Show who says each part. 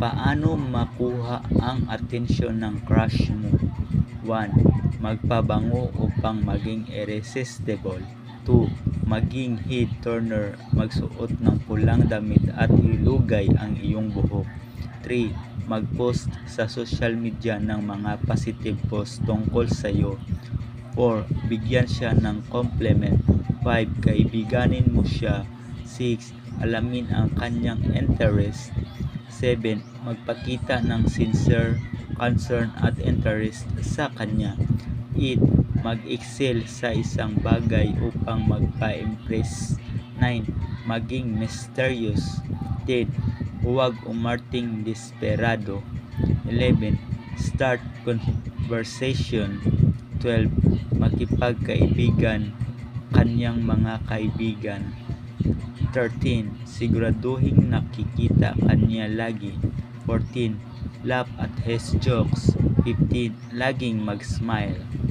Speaker 1: Paano makuha ang atensyon ng crush mo? 1. Magpabango upang maging irresistible. 2. Maging head turner, magsuot ng pulang damit at ilugay ang iyong buhok. 3. Mag-post sa social media ng mga positive post tungkol sa iyo. 4. Bigyan siya ng compliment. 5. Kaibiganin mo siya. 6. Alamin ang kanyang interest. 7. Magpakita ng sincere concern at interest sa kanya. 8. Mag-excel sa isang bagay upang magpa-impress. 9. Maging mysterious. 10. Huwag umarting desperado. 11. Start conversation. 12. Makipagkaibigan kanyang mga kaibigan. 13. Siguraduhin nakikita kanya lagi. 14. Laugh at his jokes. 15. Laging mag-smile.